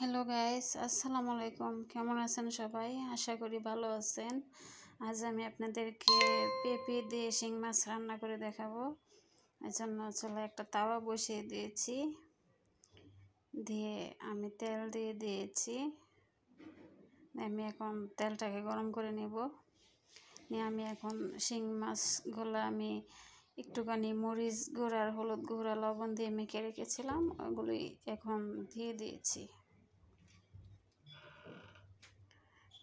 Hello guys, আসসালামু আলাইকুম। কেমন আছেন সবাই? আশা করি ভালো আছেন। আজ আমি আপনাদেরকে পেঁপে দিয়ে শিং মাছ রান্না করে দেখাবো। এর জন্য চলে একটা তাওয়া বসিয়ে দিয়েছি, দিয়ে আমি তেল দিয়ে দিয়েছি। আমি এখন তেলটাকে গরম করে নেব। নিয়ে আমি এখন শিং মাছগুলো আমি একটুখানি মরিচ গুঁড়া আর হলুদ গুঁড়া লবণ দিয়ে মেখে রেখেছিলাম, ওগুলি এখন দিয়ে দিয়েছি।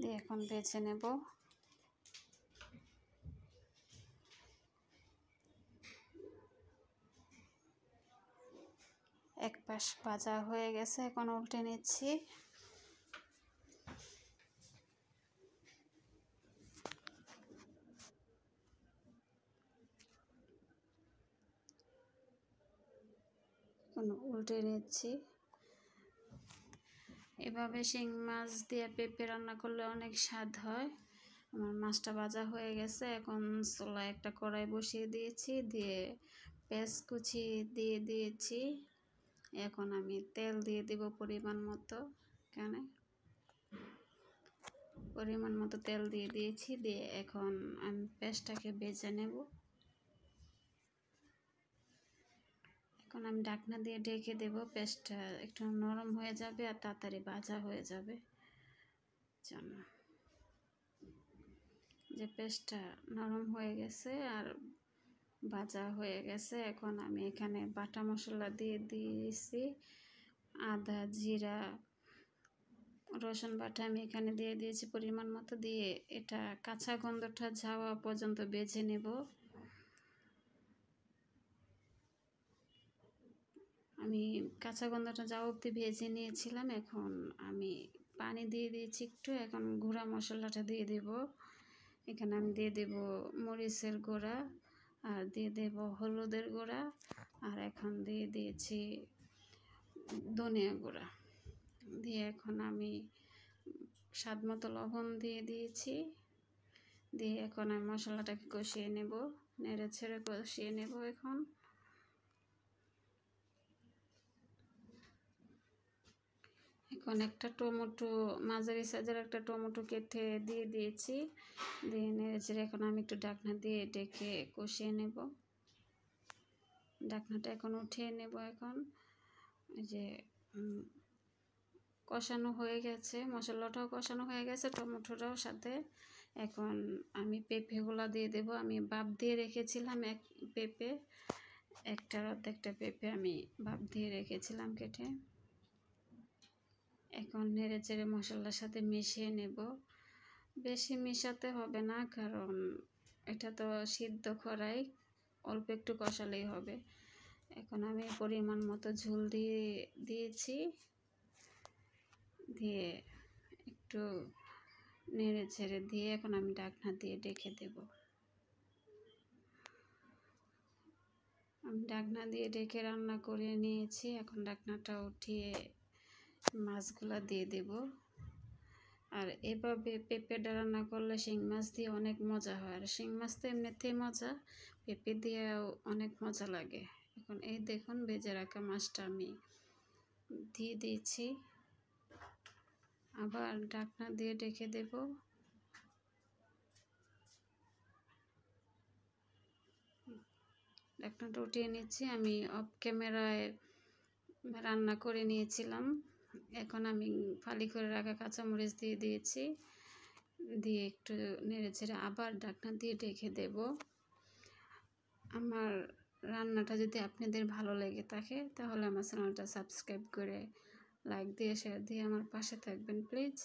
দিয়ে এখন বেছে নেব। এক পাশ ভাজা হয়ে গেছে, এখন উল্টে নিচ্ছি। উল্টে নিচ্ছি। এভাবে শিং মাছ দিয়ে পেঁপে রান্না করলে অনেক স্বাদ হয়। আমার মাছটা ভাজা হয়ে গেছে, এখন চুলায় একটা কড়াই বসিয়ে দিয়েছি, দিয়ে পেঁয়াজ কুচি দিয়ে দিয়েছি। এখন আমি তেল দিয়ে দেব পরিমাণ মতো। পরিমাণ মতো তেল দিয়ে দিয়েছি, দিয়ে এখন আমি পেঁয়াজটাকে ভেজে নেব। এখন আমি ঢাকনা দিয়ে ঢেকে দেব। পেঁয়াজটা একটু নরম হয়ে যাবে আর তাড়াতাড়ি ভাজা হয়ে যাবে। জন্য যে পেঁয়াজটা নরম হয়ে গেছে আর ভাজা হয়ে গেছে, এখন আমি এখানে বাটা মশলা দিয়ে দিয়েছি। আদা, জিরা, রসুন বাটা আমি এখানে দিয়ে দিয়েছি পরিমাণ মতো। দিয়ে এটা কাঁচা গন্ধটা যাওয়া পর্যন্ত ভেজে নেব। আমি কাঁচা গন্ধটা যাওয়া অবধি ভেজে নিয়েছিলাম। এখন আমি পানি দিয়ে দিয়েছি একটু। এখন গুঁড়া মশলাটা দিয়ে দেব। এখানে আমি দিয়ে দেব মরিচের গুঁড়া, আর দিয়ে দেব হলুদের গুঁড়া, আর এখন দিয়ে দিয়েছি ধনিয়া গুঁড়া। দিয়ে এখন আমি স্বাদ মতো লবণ দিয়ে দিয়েছি। দিয়ে এখন আমি মশলাটাকে কষিয়ে নেব, নেড়ে ছেড়ে কষিয়ে নেব। এখন একটা টমেটো, মাঝারি সাইজের একটা টমেটো কেটে দিয়ে দিয়েছি। দিয়ে নেড়ে ছেড়ে এখন আমি একটু ঢাকনা দিয়ে ডেকে কষিয়ে নেব। ঢাকনাটা এখন উঠিয়ে নেব। এখন এই যে কষানো হয়ে গেছে, মশলাটাও কষানো হয়ে গেছে, টমেটোটাও সাথে। এখন আমি পেঁপেগুলো দিয়ে দেব। আমি ভাপ দিয়ে রেখেছিলাম একটার অর্ধেকটা পেঁপে আমি ভাপ দিয়ে রেখেছিলাম কেটে। এখন নেড়ে চেড়ে মশলার সাথে মিশিয়ে নেব। বেশি মিশাতে হবে না, কারণ এটা তো সিদ্ধ করাই, অল্প একটু কষালেই হবে। এখন আমি পরিমাণ মতো ঝোল দিয়েছি। দিয়ে একটু নেড়ে ছেড়ে দিয়ে এখন আমি ঢাকনা দিয়ে ঢেকে দেব। আমি ঢাকনা দিয়ে ঢেকে রান্না করে নিয়েছি। এখন ঢাকনাটা উঠিয়ে মাছগুলা দিয়ে দেব। আর এভাবে পেঁপেটা রান্না করলে শিং মাছ দিয়ে অনেক মজা হয়। আর শিং মাছ তো এমনিতেই মজা, পেঁপে দিয়েও অনেক মজা লাগে। এখন এই দেখুন ভেজে রাখা মাছটা আমি দিয়ে দিয়েছি। আবার ঢাকনা দিয়ে ঢেকে দেব। ঢাকনাটা উঠিয়ে নিচ্ছি। আমি অফ ক্যামেরায় রান্না করে নিয়েছিলাম। এখন আমি ফালি করে রাখা কাঁচামরিচ দিয়ে দিয়েছি। দিয়ে একটু নেড়ে ছেড়ে আবার ঢাকনা দিয়ে ঢেকে দেব। আমার রান্নাটা যদি আপনাদের ভালো লেগে থাকে তাহলে আমার চ্যানেলটা সাবস্ক্রাইব করে লাইক দিয়ে শেয়ার দিয়ে আমার পাশে থাকবেন প্লিজ।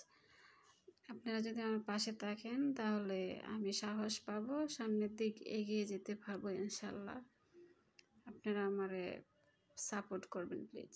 আপনারা যদি আমার পাশে থাকেন তাহলে আমি সাহস পাবো, সামনের দিক এগিয়ে যেতে পারবো ইনশাল্লাহ। আপনারা আমারে সাপোর্ট করবেন প্লিজ।